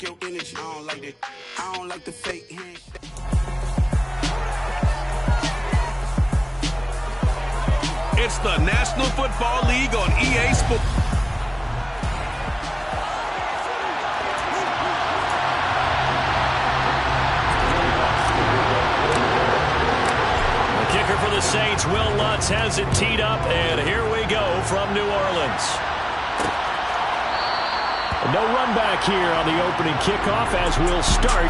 Your energy, I don't like that. I don't like the fake handshake. It's the National Football League on EA Sports. The kicker for the Saints, Will Lutz, has it teed up, and here we go from New Orleans. No run back here on the opening kickoff as we'll start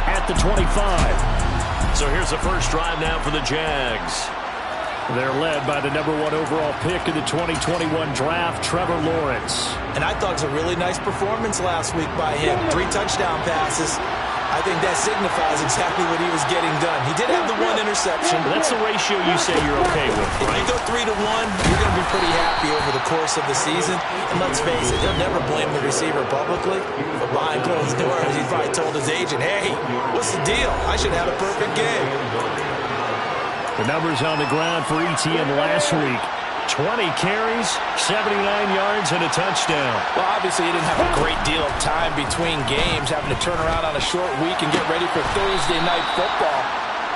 at the 25. So here's the first drive now for the Jags. They're led by the #1 overall pick in the 2021 draft, Trevor Lawrence. And I thought it was a really nice performance last week by him. 3 touchdown passes. I think that signifies exactly what he was getting done. He did have the 1 interception. That's the ratio you say you're okay with, right? If you go 3-1, you're going to be pretty happy over the course of the season. And let's face it, he'll never blame the receiver publicly. But behind closed doors, he probably told his agent, hey, what's the deal? I should have a perfect game. The numbers on the ground for ETN last week. 20 carries, 79 yards, and a touchdown. Well, obviously, he didn't have a great deal of time between games, having to turn around on a short week and get ready for Thursday night football.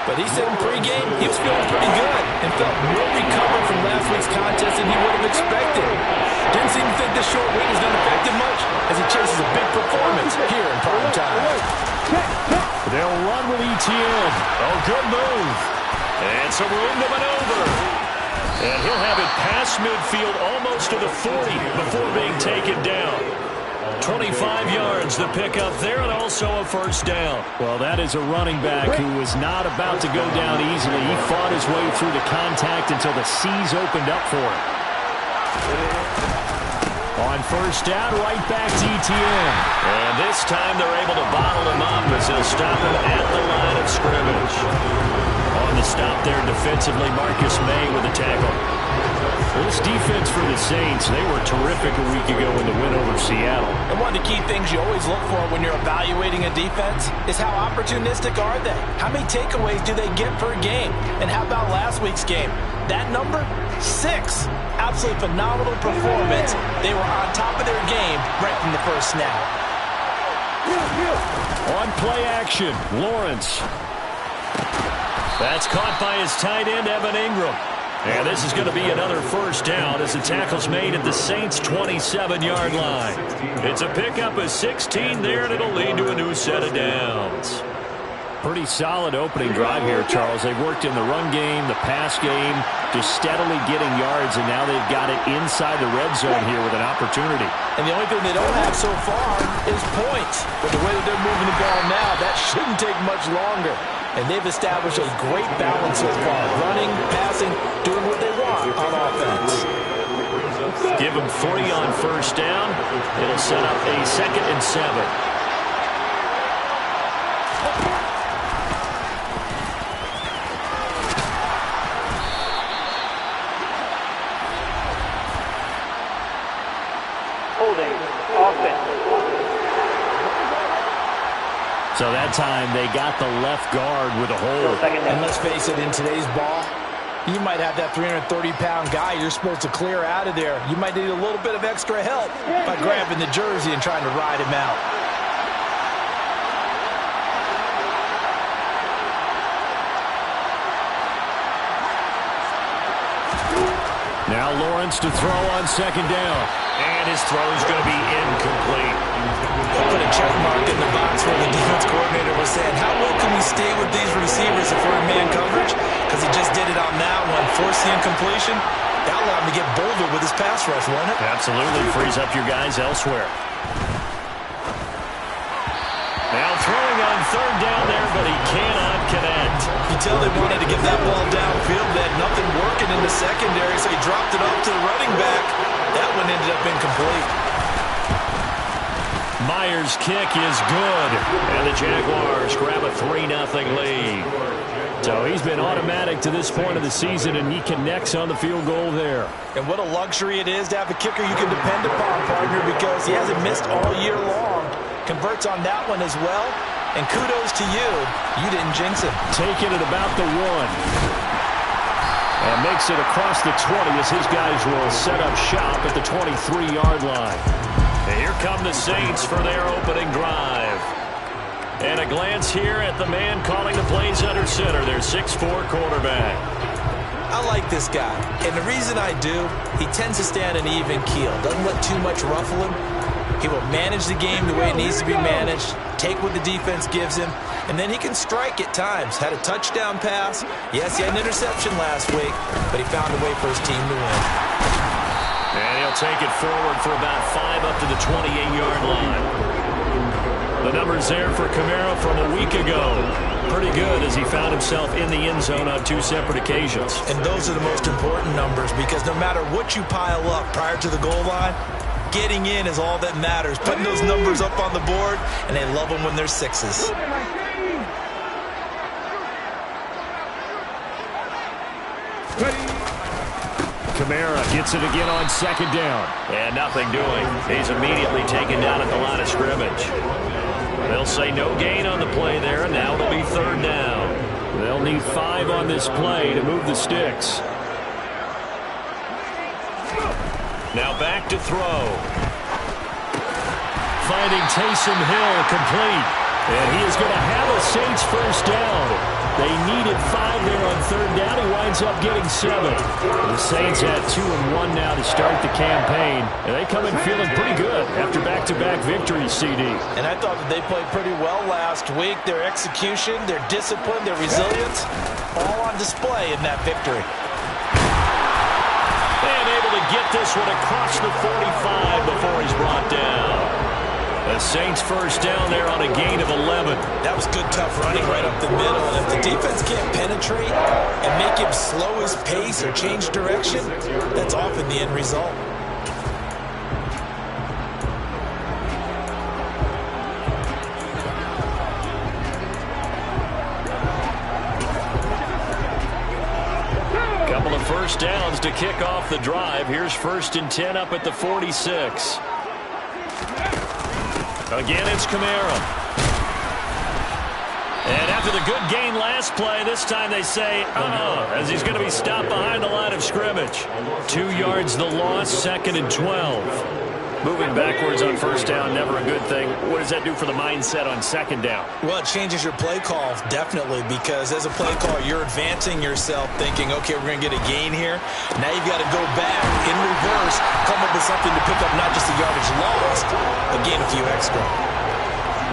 But he said in pregame he was feeling pretty good and felt more recovered from last week's contest than he would have expected. Didn't seem to think this short week is going to affect him much as he chases a big performance here in prime time. They'll run with ETN. Oh, good move. And some room to maneuver. And he'll have it past midfield almost to the 40 before being taken down. 25 yards the pickup there, and also a first down. Well, that is a running back who was not about to go down easily. He fought his way through the contact until the seas opened up for him. On first down, right back to ETN. And this time they're able to bottle him up as they'll stop him at the line of scrimmage. On the stop there defensively, Marcus May with a tackle. Well, this defense for the Saints, they were terrific a week ago in the win over Seattle. And one of the key things you always look for when you're evaluating a defense is how opportunistic are they? How many takeaways do they get per game? And how about last week's game? That number? 6. Absolutely phenomenal performance. They were on top of their game right from the first snap. On play action, Lawrence. That's caught by his tight end, Evan Ingram. And this is going to be another first down as the tackle's made at the Saints' 27-yard line. It's a pickup of 16 there, and it'll lead to a new set of downs. Pretty solid opening drive here, Charles. They've worked in the run game, the pass game, just steadily getting yards, and now they've got it inside the red zone here with an opportunity. And the only thing they don't have so far is points. But the way that they're moving the ball now, that shouldn't take much longer. And they've established a great balance so far. Running, passing, doing what they want on offense. Give them 3 on first down. It'll set up a 2nd and 7. So that time they got the left guard with a hold. And let's face it, in today's ball, you might have that 330-pound guy you're supposed to clear out of there. You might need a little bit of extra help by grabbing the jersey and trying to ride him out. Now Lawrence to throw on 2nd down. And his throw is going to be incomplete. Put a check mark in the box where the defense coordinator was saying, how low can we stay with these receivers if we're in man coverage? Because he just did it on that one. Forced the incompletion. That allowed him to get bolder with his pass rush, won't it? Absolutely. Frees up your guys elsewhere. Now throwing on 3rd down there, but he cannot connect. You tell they wanted to get that ball downfield. They had nothing working in the secondary, so he dropped it off to the running back. That one ended up incomplete. Myers' kick is good, and the Jaguars grab a 3-0 lead. So he's been automatic to this point of the season, and he connects on the field goal there. And what a luxury it is to have a kicker you can depend upon, partner, because he hasn't missed all year long. Converts on that one as well, and kudos to you. You didn't jinx it. Taking it about the 1. And makes it across the 20 as his guys will set up shop at the 23-yard line. And here come the Saints for their opening drive. And a glance here at the man calling the plays under center, their 6'4" quarterback. I like this guy, and the reason I do, he tends to stay on an even keel. Doesn't let too much ruffle him. He will manage the game the way it needs to be managed, take what the defense gives him, and then he can strike at times. Had a touchdown pass. Yes, he had an interception last week, but he found a way for his team to win. And he'll take it forward for about 5 up to the 28-yard line. The numbers there for Kamara from a week ago. Pretty good as he found himself in the end zone on 2 separate occasions. And those are the most important numbers because no matter what you pile up prior to the goal line, getting in is all that matters. Putting those numbers up on the board, and they love them when they're 6s. Kamara gets it again on 2nd down. And nothing doing. He's immediately taken down at the line of scrimmage. They'll say no gain on the play there, and now it'll be 3rd down. They'll need 5 on this play to move the sticks. Now back to throw. Finding Taysom Hill complete. And he is going to have a Saints first down. They needed 5 there on 3rd down. He winds up getting 7. The Saints had 2-1 now to start the campaign. And they come in feeling pretty good after back-to-back victories, CD. And I thought that they played pretty well last week. Their execution, their discipline, their resilience, all on display in that victory. And able to get this one across the 45 before he's brought down. The Saints first down there on a gain of 11. That was good, tough running right up the middle. And if the defense can't penetrate and make him slow his pace or change direction, that's often the end result. Couple of first downs to kick off the drive. Here's 1st and 10 up at the 46. Again, it's Kamara. And after the good gain last play, this time they say, as he's going to be stopped behind the line of scrimmage. 2 yards the loss, 2nd and 12. Moving backwards on first down, never a good thing. What does that do for the mindset on 2nd down? Well, it changes your play call, definitely, because as a play call, you're advancing yourself thinking, okay, we're going to get a gain here. Now you've got to go back in reverse, come up with something to pick up not just the yardage lost, but gain a few extra.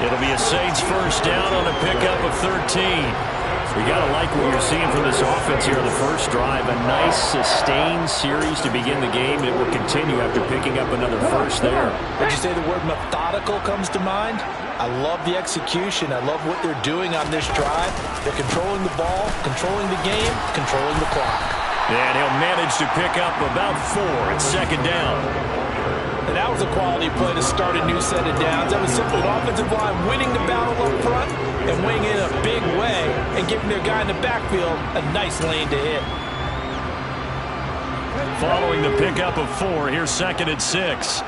It'll be a Saints first down on a pickup of 13. We got to like what you're seeing from this offense here on the first drive. A nice, sustained series to begin the game. It will continue after picking up another first there. Would you say the word methodical comes to mind? I love the execution. I love what they're doing on this drive. They're controlling the ball, controlling the game, controlling the clock. And he'll manage to pick up about 4 at 2nd down. And that was a quality play to start a new set of downs. That was simply an offensive line winning the battle up front and winning in a big way and giving their guy in the backfield a nice lane to hit. Following the pickup of 4, here's 2nd and 6.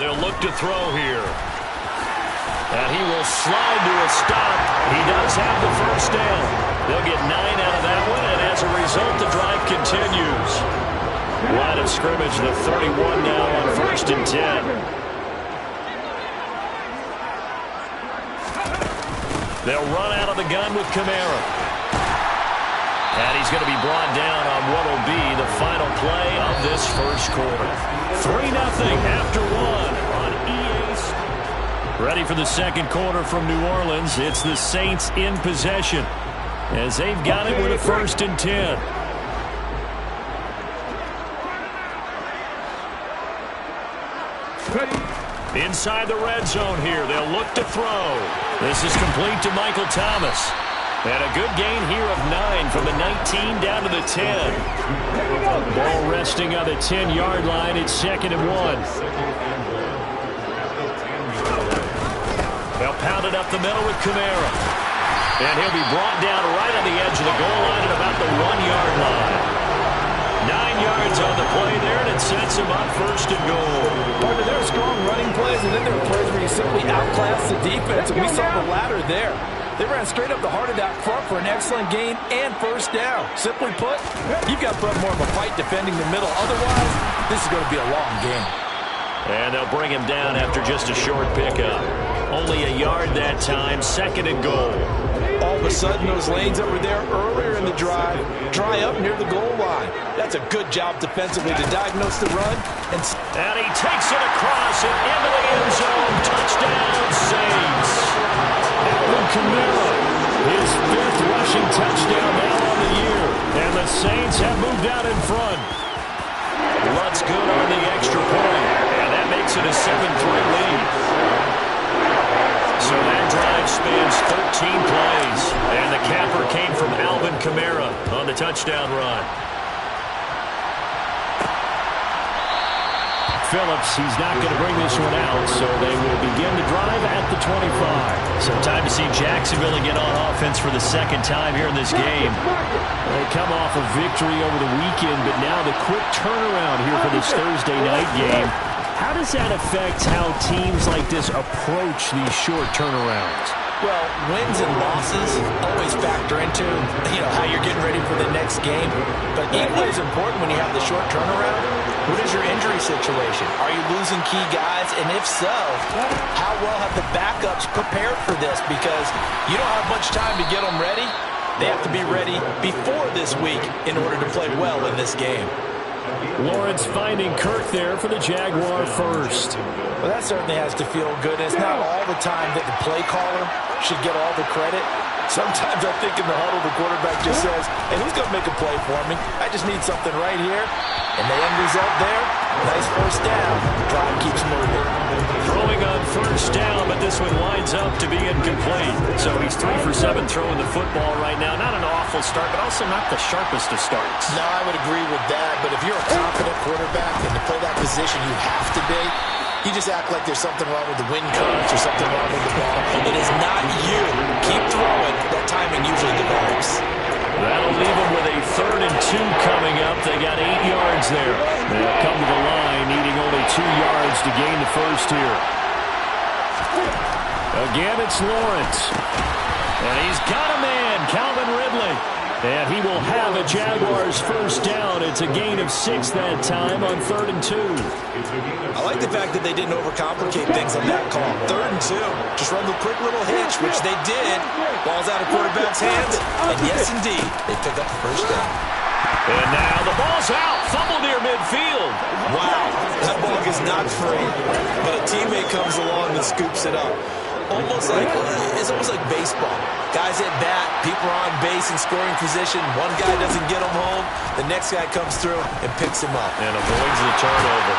They'll look to throw here. And he will slide to a stop. He does have the first down. They'll get 9 out of that one, and as a result, the drive continues. Line of scrimmage, the 31 now on 1st and 10. They'll run out of the gun with Kamara. And he's going to be brought down on what will be the final play of this first quarter. 3-0 after 1 on EA Sports. Ready for the second quarter from New Orleans. It's the Saints in possession as they've got it with a 1st and 10. Inside the red zone here. They'll look to throw. This is complete to Michael Thomas. And a good gain here of 9 from the 19 down to the 10. Ball resting on the 10-yard line. It's 2nd and 1. They'll pound it up the middle with Kamara. And he'll be brought down right on the edge of the goal line at about the 1-yard line. 9 yards yards on the play there, and it sets him up first and goal. Partner, there are strong running plays, and then there are plays where you simply outclass the defense, and we saw the latter there. They ran straight up the heart of that front for an excellent gain and first down. Simply put, you've got to put more of a fight defending the middle. Otherwise, this is going to be a long game. And they'll bring him down after just a short pickup. Only a yard that time, second and goal. All of a sudden, those lanes that were there earlier in the drive dry up near the goal line. That's a good job defensively to diagnose the run. And he takes it across and into the end zone. Touchdown, Saints. Alvin Kamara, his fifth rushing touchdown now on the year. And the Saints have moved out in front. Lutt's good on the extra point. And that makes it a 7-3 lead. So that drive spans 13 plays. And the capper came from Alvin Kamara on the touchdown run. Phillips, he's not going to bring this one out, so they will begin the drive at the 25. So time to see Jacksonville get on offense for the second time here in this game. They come off a victory over the weekend, but now the quick turnaround here for this Thursday night game. How does that affect how teams like this approach these short turnarounds? well, wins and losses always factor into, how you're getting ready for the next game. But equally as important when you have the short turnaround, what is your injury situation? Are you losing key guys? And if so, how well have the backups prepared for this? Because you don't have much time to get them ready. They have to be ready before this week in order to play well in this game. Lawrence finding Kirk there for the Jaguar first. Well, that certainly has to feel good. And it's not all the time that the play caller should get all the credit. Sometimes I think in the huddle, the quarterback just says, hey, who's going to make a play for me? I just need something right here. And the end result there, nice first down. Drive keeps moving. Throwing on first down, but this one winds up to be incomplete. So he's 3 for 7 throwing the football right now. Not an awful start, but also not the sharpest of starts. No, I would agree with that. But if you're a confident quarterback and to play that position, you have to be. You just act like there's something wrong with the wind currents or something wrong with the ball. It is not you. Keep throwing. That timing usually develops. That'll leave them with a 3rd and 2 coming up. They got 8 yards there. They'll come to the line, needing only 2 yards to gain the first here. Again, it's Lawrence. And he's got a man, Calvin Ridley. And he will have a Jaguars first down. It's a gain of 6 that time on 3rd and 2. I like the fact that they didn't overcomplicate things on that call. 3rd and 2. Just run the quick little hitch, which they did. Ball's out of quarterback's hands. And yes, indeed, they pick up the first down. And now the ball's out. Fumble near midfield. Wow, that ball is not free. But a teammate comes along and scoops it up. It's almost like baseball. Guys at bat, people are on base in scoring position. One guy doesn't get him home. The next guy comes through and picks him up. And avoids the turnover.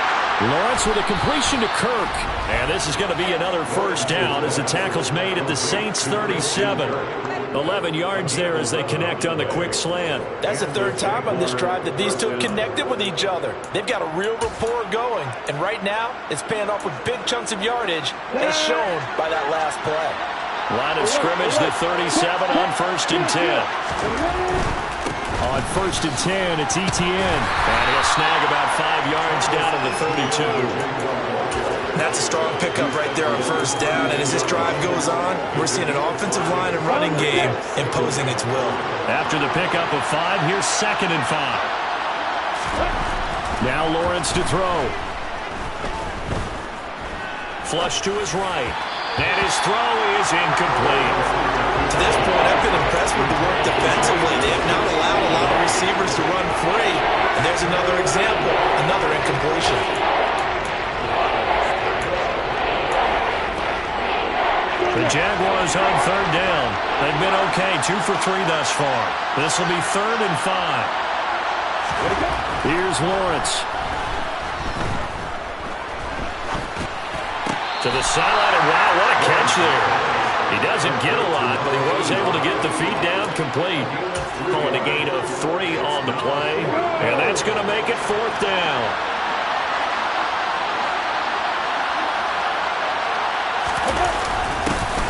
Lawrence with a completion to Kirk. And this is going to be another first down as the tackle's made at the Saints 37. 11 yards there as they connect on the quick slant. That's the 3rd time on this drive that these two connected with each other. They've got a real rapport going. And right now, it's paying off with big chunks of yardage as shown by that last play. Line of scrimmage, the 37 on 1st and 10. On 1st and 10, it's Etienne. And he'll snag about 5 yards down to the 32. That's a strong pickup right there on 1st down. And as this drive goes on, we're seeing an offensive line and running game imposing its will. After the pickup of 5, here's 2nd and 5. Now Lawrence to throw. Flush to his right. And his throw is incomplete. To this point, I've been impressed with the work defensively. They have not allowed a lot of receivers to run free. And there's another example, another incompletion. The Jaguars on 3rd down. They've been okay, 2 for 3 thus far. This will be 3rd and 5. Here's Lawrence. To the sideline, and wow, what a catch there. He doesn't get a lot, but he was able to get the feet down complete. Calling a gain of 3 on the play, and that's going to make it 4th down.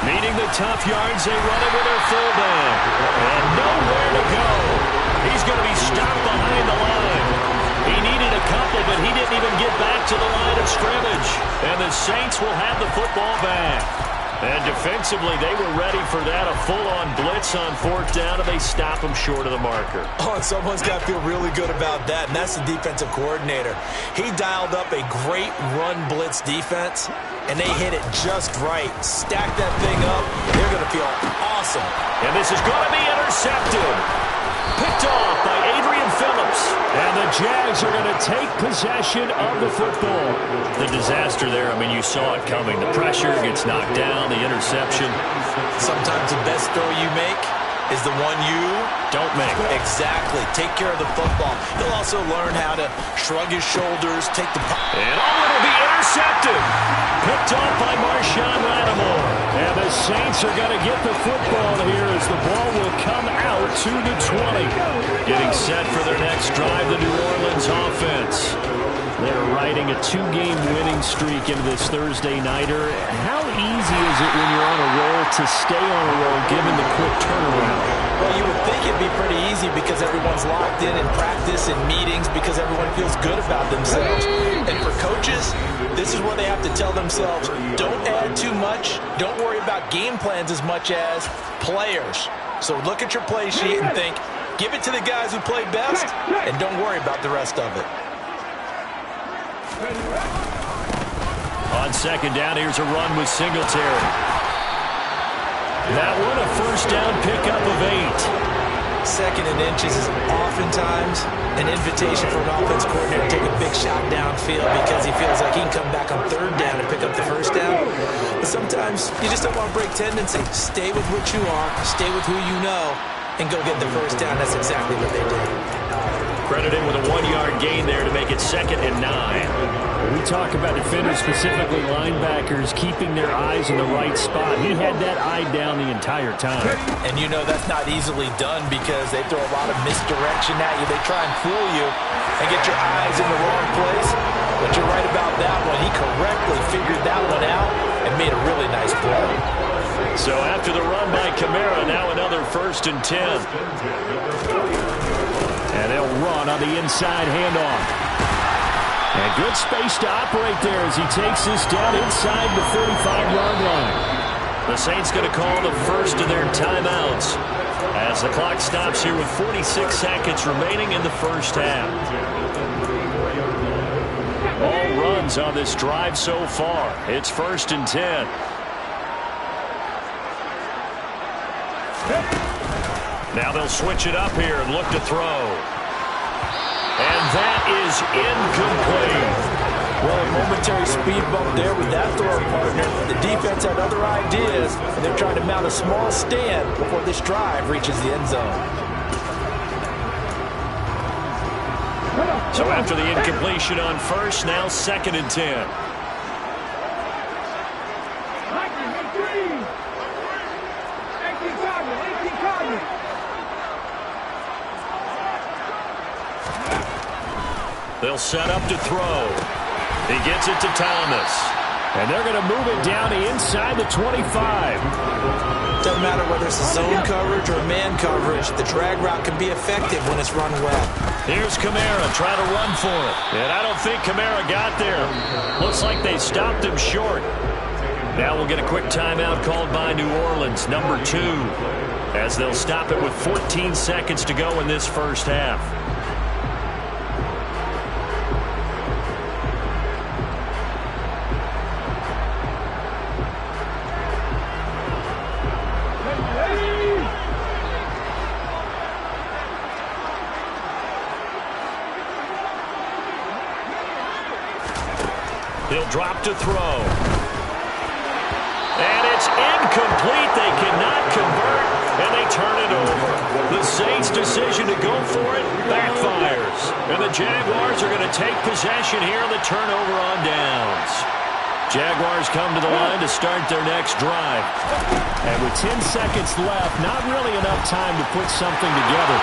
Needing the tough yards, they run it with their fullback. And nowhere to go. He's going to be stopped behind the line. He couple, but he didn't even get back to the line of scrimmage. And the Saints will have the football back. And defensively, they were ready for that, a full-on blitz on fourth down, and they stop him short of the marker. Oh, and someone's got to feel really good about that, and that's the defensive coordinator. He dialed up a great run blitz defense, and they hit it just right. Stack that thing up, they're going to feel awesome. And this is going to be intercepted. Picked off by Adrian Phillips. And the Jags are going to take possession of the football. The disaster there, I mean, you saw it coming. The pressure gets knocked down, the interception. Sometimes the best throw you make is the one you don't make. Exactly. Take care of the football. He'll also learn how to shrug his shoulders, take the... And it'll be intercepted. Picked off by Marshawn Lattimore. And the Saints are going to get the football here as the ball will come out to the 20. Getting set for their next drive, the New Orleans offense. They're riding a 2-game winning streak into this Thursday nighter. How easy is it when you're on a roll to stay on a roll given the quick turnaround? Well, you would think it'd be pretty easy because everyone's locked in practice and meetings because everyone feels good about themselves. And for coaches, this is where they have to tell themselves, don't add too much, don't worry about game plans as much as players. So look at your play sheet and think, give it to the guys who play best, and don't worry about the rest of it. On second down, here's a run with Singletary. That one, a first down pickup of 8. Second and inches is oftentimes an invitation for an offense coordinator to take a big shot downfield because he feels like he can come back on third down and pick up the first down. But sometimes you just don't want to break tendency. Stay with what you are, stay with who you know, and go get the first down. That's exactly what they did. Credited with a 1-yard gain there to make it 2nd and 9. We talk about defenders, specifically linebackers, keeping their eyes in the right spot. He had that eye down the entire time. And you know that's not easily done because they throw a lot of misdirection at you. They try and fool you and get your eyes in the wrong place. But you're right about that one. He correctly figured that one out and made a really nice play. So after the run by Kamara, now another 1st and 10. And they'll run on the inside handoff. And good space to operate there as he takes this down inside the 45-yard line. The Saints going to call the first of their timeouts as the clock stops here with 46 seconds remaining in the first half. All runs on this drive so far. It's 1st and 10. Now they'll switch it up here and look to throw. And that is incomplete. Well, a momentary speed bump there with that throw partner. The defense had other ideas, and they're trying to mount a small stand before this drive reaches the end zone. So after the incompletion on first, now 2nd and 10. They'll set up to throw. He gets it to Thomas. And they're going to move it down to inside the 25. Doesn't matter whether it's a zone coverage or man coverage, the drag route can be effective when it's run well. Here's Kamara trying to run for it. And I don't think Kamara got there. Looks like they stopped him short. Now we'll get a quick timeout called by New Orleans, number 2, as they'll stop it with 14 seconds to go in this first half. He'll drop to throw. And it's incomplete. They cannot convert, and they turn it over. The Saints' decision to go for it backfires. And the Jaguars are going to take possession here on the turnover on downs. Jaguars come to the line to start their next drive. And with 10 seconds left, not really enough time to put something together.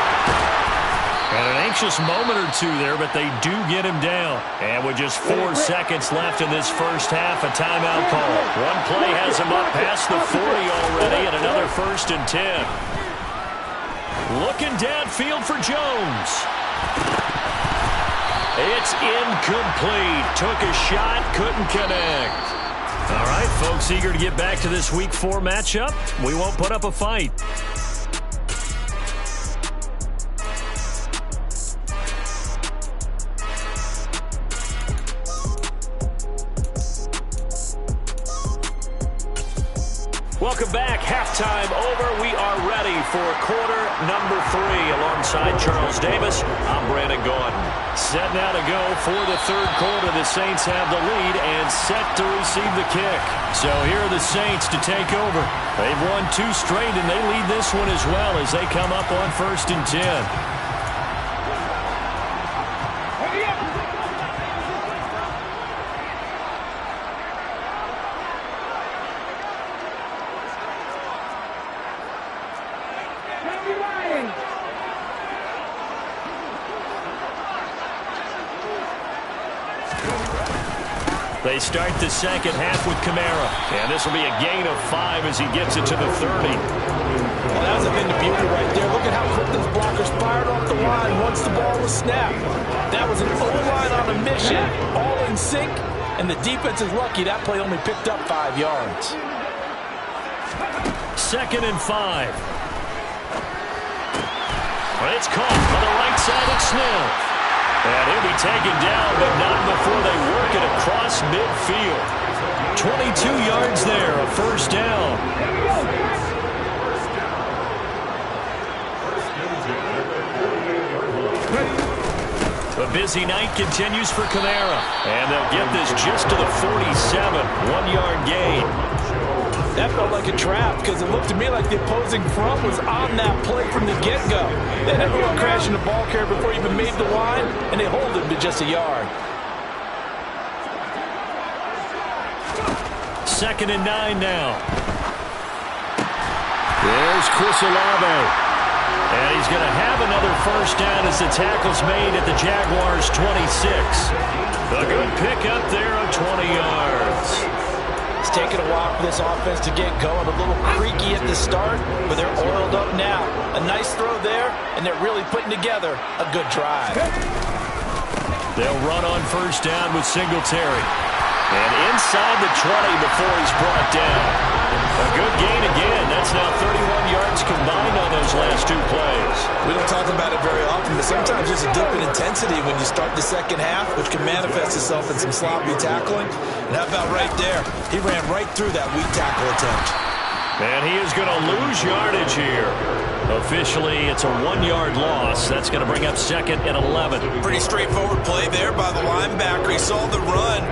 And an anxious moment or two there, but they do get him down. And with just 4 seconds left in this first half, a timeout call. One play has him up past the 40 already, and another 1st and 10. Looking downfield for Jones. It's incomplete. Took a shot, couldn't connect. All right, folks, eager to get back to this Week 4 matchup. We won't put up a fight. Welcome back. Halftime over. We are ready for quarter number 3. Alongside Charles Davis, I'm Brandon Gordon. Set now to go for the third quarter. The Saints have the lead and set to receive the kick. So here are the Saints to take over. They've won 2 straight, and they lead this one as well as they come up on 1st and 10. They start the second half with Kamara. And this will be a gain of 5 as he gets it to the 30. Well, that was a thing of beauty right there. Look at how quick those blockers fired off the line once the ball was snapped. That was an O-line on a mission, all in sync, and the defense is lucky that play only picked up 5 yards. 2nd and 5. It's caught on the right side of Smith. And he'll be taken down, but not before they work it across midfield. 22 yards there, a 1st down. A busy night continues for Kamara. And they'll get this just to the 47, 1-yard gain. That felt like a trap because it looked to me like the opposing front was on that play from the get-go. They had everyone crashing the ball carrier before he even made the line, and they hold him to just a yard. 2nd and 9 now. There's Chris Olave. And he's going to have another 1st down as the tackle's made at the Jaguars' 26. A good pickup there of 20 yards. It's taken a while for this offense to get going. A little creaky at the start, but they're oiled up now. A nice throw there, and they're really putting together a good drive. They'll run on 1st down with Singletary. And inside the 20 before he's brought down. A good gain again. That's now 31 yards combined on those last 2 plays. We don't talk about it very often, but sometimes there's a dip in intensity when you start the second half, which can manifest itself in some sloppy tackling. And how about right there? He ran right through that weak tackle attempt. And he is going to lose yardage here. Officially, it's a 1-yard loss. That's going to bring up 2nd and 11. Pretty straightforward play there by the linebacker. He saw the run,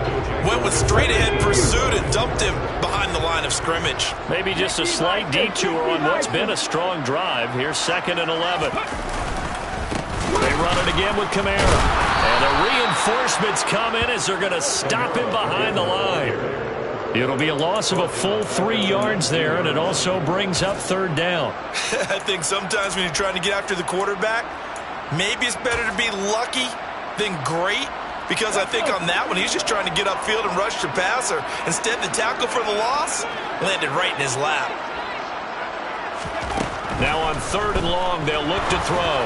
went with straight-ahead pursuit, and dumped him behind the line of scrimmage. Maybe just a slight detour on what's been a strong drive. Here's 2nd and 11. They run it again with Kamara. And the reinforcements come in as they're going to stop him behind the line. It'll be a loss of a full 3 yards there, and it also brings up 3rd down. I think sometimes when you're trying to get after the quarterback, maybe it's better to be lucky than great, because I think on that one, he's just trying to get upfield and rush the passer. Instead, the tackle for the loss landed right in his lap. Now on 3rd and long, they'll look to throw.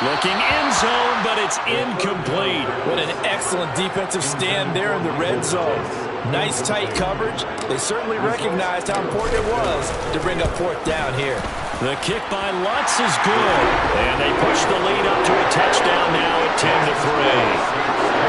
Looking end zone, but it's incomplete. What an excellent defensive stand there in the red zone. Nice tight coverage. They certainly recognized how important it was to bring up 4th down here. The kick by Lutz is good. And they push the lead up to a touchdown now at 10-3.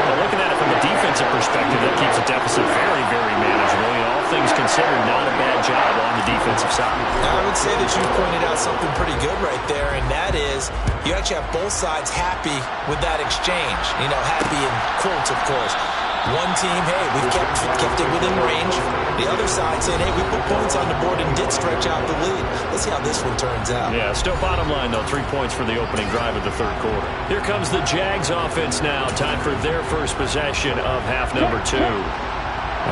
Well, looking at it from a defensive perspective, that keeps the deficit very, very manageable. All things considered, not a bad job on the defensive side. Now, I would say that you pointed out something pretty good right there, and that is you actually have both sides happy with that exchange. You know, happy in quotes, of course. One team, hey, we've kept it within range. The other side saying, hey, we put points on the board and did stretch out the lead. Let's see how this one turns out. Yeah, still bottom line, though, 3 points for the opening drive of the 3rd quarter. Here comes the Jags offense now. Time for their first possession of half number 2.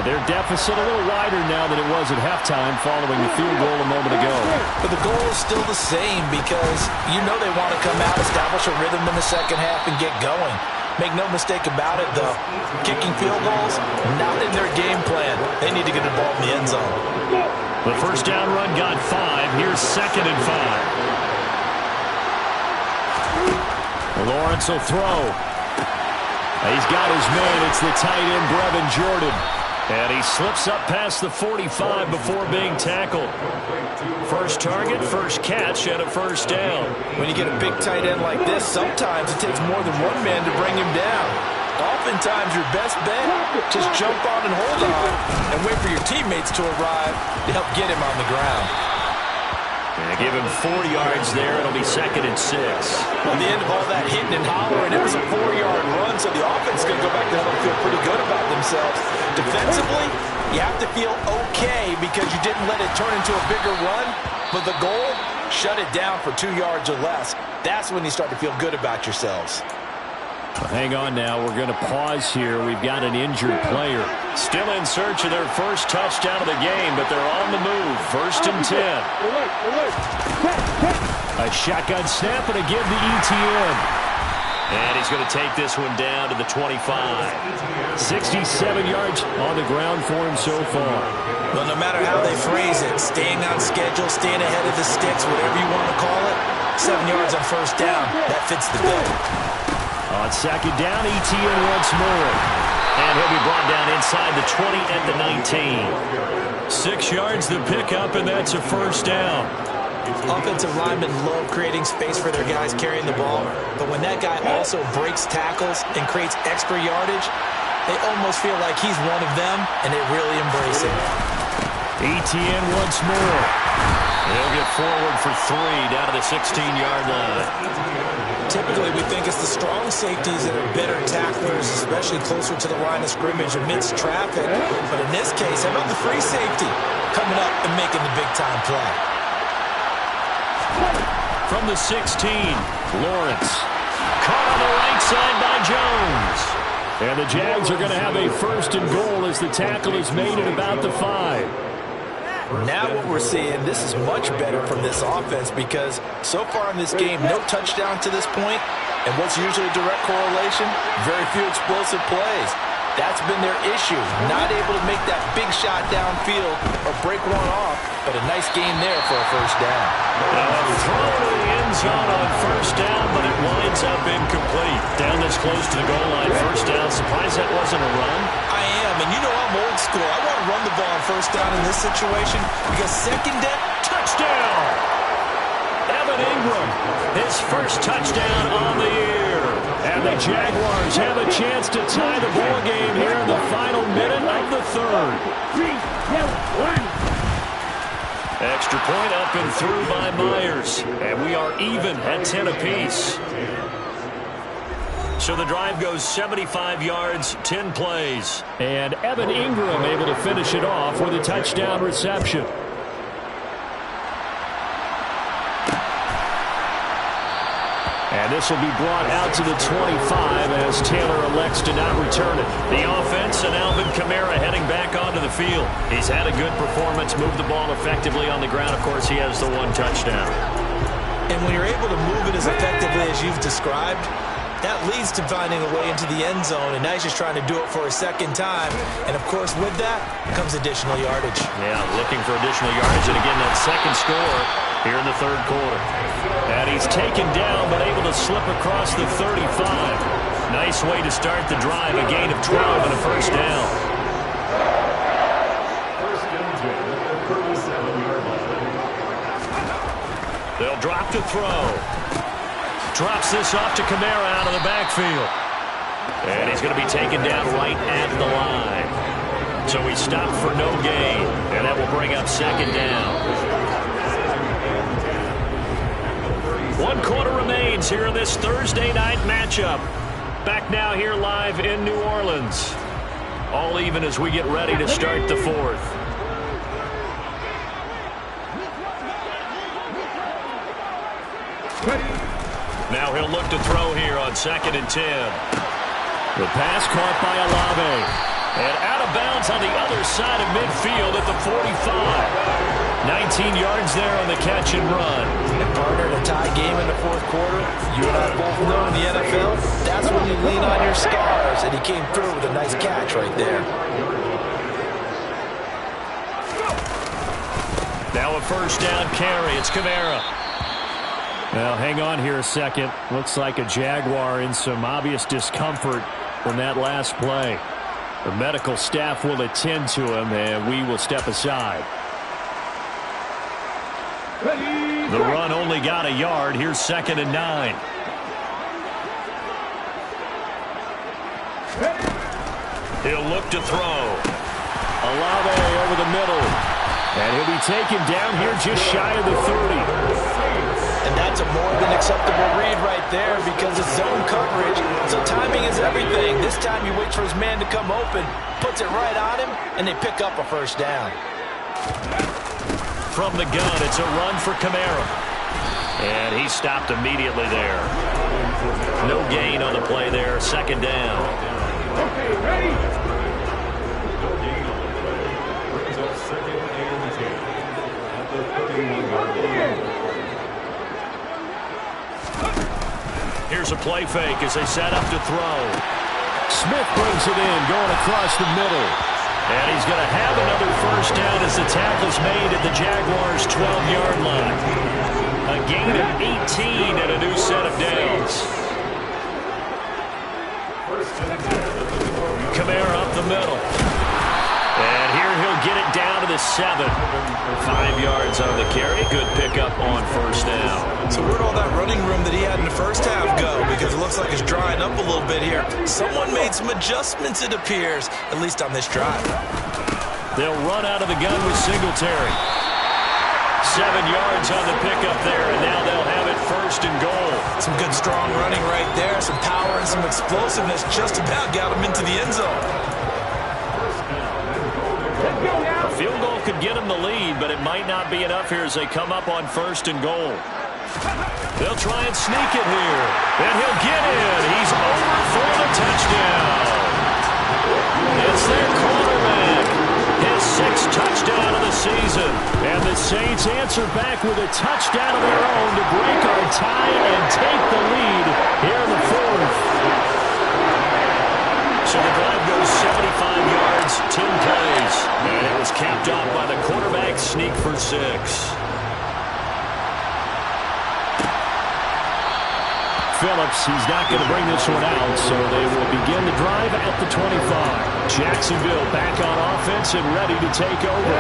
Their deficit a little wider now than it was at halftime following the field goal a moment ago. But the goal is still the same because you know they want to come out, establish a rhythm in the second half, and get going. Make no mistake about it, though. Kicking field goals, not in their game plan. They need to get the ball in the end zone. The 1st down run got 5. Here's 2nd and 5. Lawrence will throw. He's got his man. It's the tight end, Brevin Jordan. And he slips up past the 45 before being tackled. First target, first catch, and a first down. When you get a big tight end like this, sometimes it takes more than one man to bring him down. Oftentimes, your best bet, just jump on and hold on and wait for your teammates to arrive to help get him on the ground. And give him 40 yards there. It'll be 2nd and 6. At the end of all that hitting and hollering, it was a 4-yard run, so the offense is going to go back to and feel pretty good about themselves. Defensively, you have to feel okay because you didn't let it turn into a bigger run, but the goal, shut it down for 2 yards or less. That's when you start to feel good about yourselves. Hang on now. We're going to pause here. We've got an injured player. Still in search of their first touchdown of the game, but they're on the move. 1st and 10. A shotgun snap and a give to ETN. And he's going to take this one down to the 25. 67 yards on the ground for him so far. Well, no matter how they phrase it, staying on schedule, staying ahead of the sticks, whatever you want to call it, 7 yards on first down, that fits the bill. On 2nd down, ETN once more. And he'll be brought down inside the 20 at the 19. 6 yards the pickup, and that's a first down. Offensive linemen love creating space for their guys carrying the ball, but when that guy also breaks tackles and creates extra yardage, they almost feel like he's one of them, and they really embrace it. ETN once more. He'll get forward for 3 down to the 16-yard line. Typically, we think it's the strong safeties that are better tacklers, especially closer to the line of scrimmage amidst traffic. But in this case, how about the free safety coming up and making the big-time play? From the 16, Lawrence. Caught on the right side by Jones. And the Jags are going to have a 1st and goal as the tackle is made at about the 5. Now what we're seeing, this is much better from this offense because so far in this game, no touchdown to this point, and what's usually a direct correlation? Very few explosive plays. That's been their issue, not able to make that big shot downfield or break one off, but a nice gain there for a first down. Throw to the end zone on first down, but it winds up incomplete. Down this close to the goal line, first down. Surprised that wasn't a run? I am, and you know I'm old school. I want to run the ball on first down in this situation because 2nd down, touchdown! Evan Ingram, his first touchdown on the year. And the Jaguars have a chance to tie the ball game here in the final minute of the 3rd. 3, 2, 1. Extra point up and through by Myers. And we are even at 10 apiece. So the drive goes 75 yards, 10 plays. And Evan Ingram able to finish it off with a touchdown reception. And this will be brought out to the 25 as Taylor elects to not return it. The offense and Alvin Kamara heading back onto the field. He's had a good performance, moved the ball effectively on the ground. Of course, he has the 1 touchdown. And when you're able to move it as effectively as you've described, that leads to finding a way into the end zone, and now he's just trying to do it for a 2nd time. And, of course, with that comes additional yardage. Yeah, looking for additional yardage, and again, that 2nd score here in the 3rd quarter. And he's taken down, but able to slip across the 35. Nice way to start the drive, a gain of 12 and a first down. They'll drop to throw. Drops this off to Kamara out of the backfield. And he's going to be taken down right at the line. So he stopped for no gain. And that will bring up 2nd down. 1 quarter remains here in this Thursday night matchup. Back now here live in New Orleans. All even as we get ready to start the 4th. Now he'll look to throw here on 2nd and 10. The pass caught by Olave. And out of bounds on the other side of midfield at the 45. 19 yards there on the catch and run. And partner, in a tie game in the 4th quarter, you and I both know in the NFL, that's when you lean on your stars. And he came through with a nice catch right there. Now a first down carry. It's Kamara. Well, hang on here a second. Looks like a Jaguar in some obvious discomfort from that last play. The medical staff will attend to him, and we will step aside. The run only got a yard. Here's 2nd and 9. He'll look to throw. Olave over the middle. And he'll be taken down here just shy of the 30. And that's a more than acceptable read right there because it's zone coverage. So timing is everything. This time he waits for his man to come open, puts it right on him, and they pick up a first down. From the gun, it's a run for Kamara. And he stopped immediately there. No gain on the play there. 2nd down. Okay, ready? Here's a play fake as they set up to throw. Smith brings it in, going across the middle. And he's going to have another first down as the tackle's made at the Jaguars' 12-yard line. A gain of 18 and a new set of downs. Kamara up the middle. And here he'll get it down to the 7. 5 yards on the carry. Good pickup on first down. So where'd all that running room that he had in the first half go? Because it looks like it's drying up a little bit here. Someone made some adjustments, it appears, at least on this drive. They'll run out of the gun with Singletary. 7 yards on the pickup there, and now they'll have it 1st and goal. Some good strong running right there. Some power and some explosiveness just about got him into the end zone. A field goal could get them the lead, but it might not be enough here as they come up on 1st and goal. They'll try and sneak it here. And he'll get in. He's over for the touchdown. It's their quarterback. His 6th touchdown of the season. And the Saints answer back with a touchdown of their own to break our tie and take the lead here in the 4th. So the drive goes 75 yards, 10 plays. And it was capped off by the quarterback sneak for 6. Phillips, he's not going to bring this one out, so they will begin the drive at the 25. Jacksonville back on offense and ready to take over.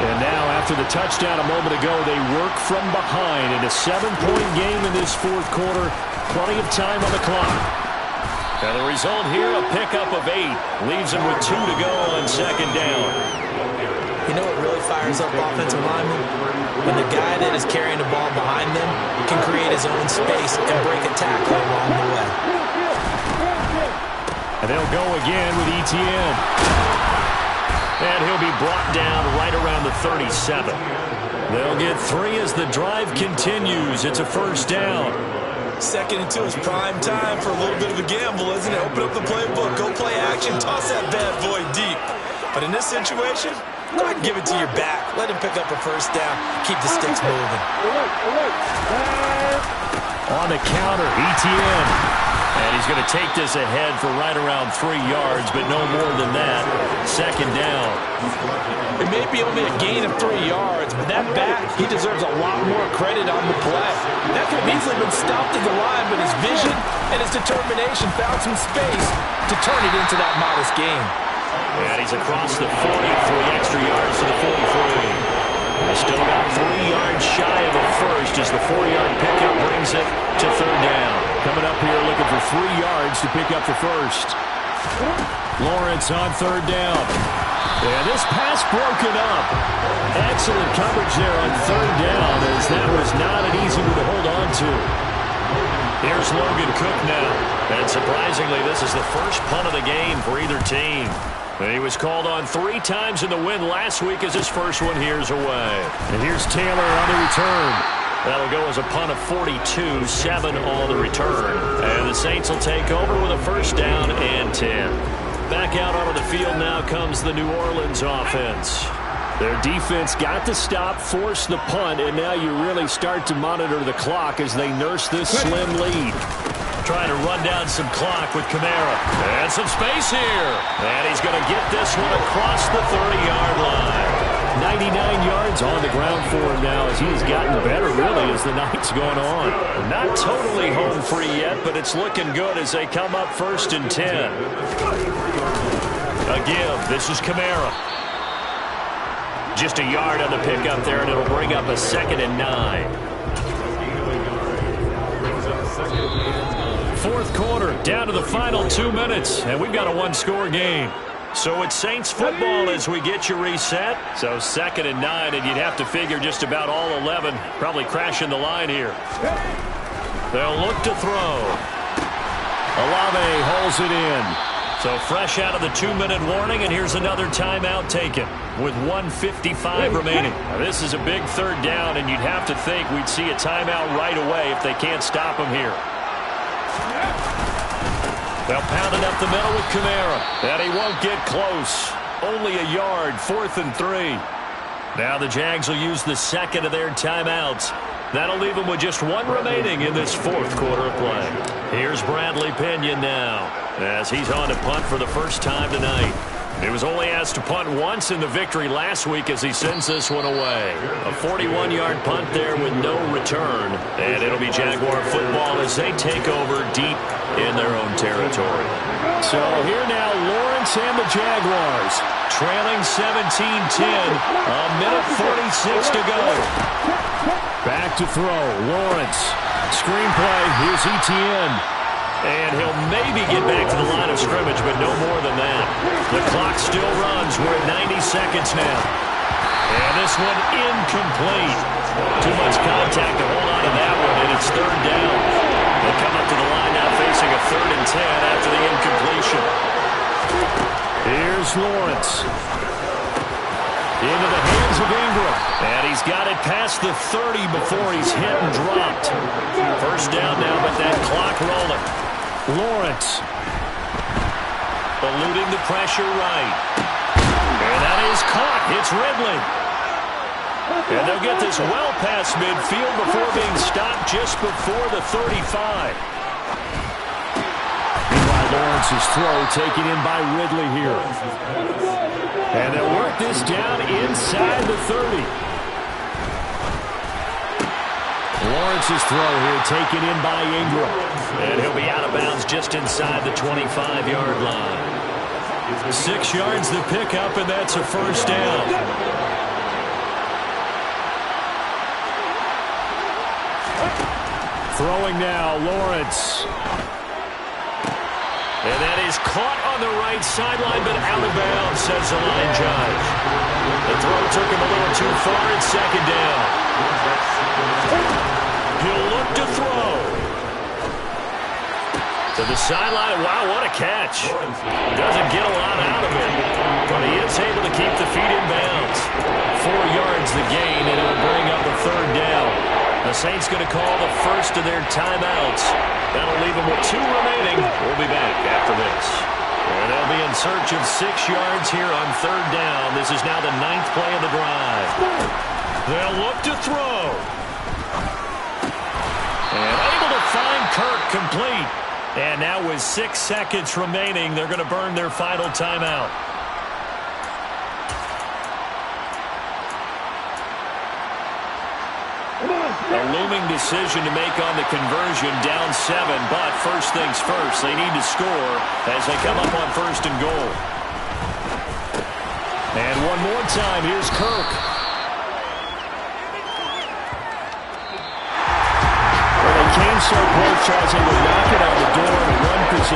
And now, after the touchdown a moment ago, they work from behind in a 7-point game in this 4th quarter. Plenty of time on the clock. And the result here, a pickup of 8. Leaves them with 2 to go on 2nd down. You know what really fires up offensive linemen? When the guy that is carrying the ball behind them can create his own space and break a tackle along the way. And they'll go again with Etienne. And he'll be brought down right around the 37. They'll get 3 as the drive continues. It's a first down. 2nd and 2 is prime time for a little bit of a gamble, isn't it? Open up the playbook, go play action, toss that bad boy deep. But in this situation, go ahead and give it to your back. Let him pick up a first down. Keep the sticks moving. On the counter, Etienne. And he's going to take this ahead for right around 3 yards, but no more than that. 2nd down. It may be only a gain of 3 yards, but that back, he deserves a lot more credit on the play. That could have easily been stopped at the line, but his vision and his determination found some space to turn it into that modest gain. And he's across the 40, 3 extra yards to the 43. They still got 3 yards shy of a first as the 4-yard pickup brings it to 3rd down. Coming up here looking for 3 yards to pick up the first. Lawrence on 3rd down. And this pass broken up. Excellent coverage there on 3rd down as that was not an easy one to hold on to. Here's Logan Cook now. And surprisingly, this is the first punt of the game for either team. He was called on 3 times in the win last week as his first one here's away. And here's Taylor on the return. That'll go as a punt of 42, 7 on the return. And the Saints will take over with a first down and 10. Back out onto the field now comes the New Orleans offense. Their defense got the stop, forced the punt, and now you really start to monitor the clock as they nurse this slim lead. Trying to run down some clock with Kamara. And some space here. And he's going to get this one across the 30-yard line. 99 yards It's on the ground for him now as he's gotten better, really, as the night's gone on. Not totally home free yet, but it's looking good as they come up 1st and 10. A give. This is Kamara. Just a yard on the pickup there, and it'll bring up a 2nd and 9. 4th quarter, down to the final 2 minutes, and we've got a one-score game. So it's Saints football as we get you reset. So 2nd and 9, and you'd have to figure just about all 11 probably crashing the line here. They'll look to throw. Olave holds it in. So fresh out of the 2-minute warning, and here's another timeout taken with 1:55 remaining. Now, this is a big 3rd down, and you'd have to think we'd see a timeout right away if they can't stop him here. They'll pound it up the middle with Kamara, and he won't get close. Only a yard, 4th and 3. Now the Jags will use the 2nd of their timeouts. That'll leave them with just 1 remaining in this 4th quarter of play. Here's Bradley Pinion now, as he's on to punt for the first time tonight. He was only asked to punt once in the victory last week as he sends this one away. A 41-yard punt there with no return. And it'll be Jaguar football as they take over deep in their own territory. So here now, Lawrence and the Jaguars trailing 17-10. A minute 46 to go. Back to throw. Lawrence. Screenplay. Here's Etienne. And he'll maybe get back to the line of scrimmage, but no more than that. The clock still runs. We're at 90 seconds now. And this one incomplete. Too much contact to hold on to that one, and it's 3rd down. They'll come up to the line now facing a 3rd and 10 after the incompletion. Here's Lawrence. Into the hands of Ingram. And he's got it past the 30 before he's hit and dropped. 1st down now, but that clock rolling. Lawrence. Eluding the pressure right. And that is caught. It's Ridley. And they'll get this well past midfield before being stopped just before the 35. Meanwhile, Lawrence's throw taken in by Ridley here. And they'll work this down inside the 30. Lawrence's throw here taken in by Ingram. And he'll be out of bounds just inside the 25-yard line. 6 yards the pickup, and that's a 1st down. Throwing now, Lawrence. And that is caught on the right sideline, but out of bounds, says the line judge. The throw took him a little too far. It's 2nd down. He'll look to throw. To the sideline. Wow, what a catch. Doesn't get a lot out of it, but he is able to keep the feet in bounds. 4 yards the gain, and it'll bring up a 3rd down. The Saints going to call the first of their timeouts. That'll leave them with 2 remaining. We'll be back after this. And they'll be in search of 6 yards here on 3rd down. This is now the 9th play of the drive. They'll look to throw. And able to find Kirk complete. And now with 6 seconds remaining, they're going to burn their final timeout. A looming decision to make on the conversion, down 7, but first things first, they need to score as they come up on 1st and goal. And one more time, here's Kirk. Well, they came so close, Charles, they were knocking on the door to run possession.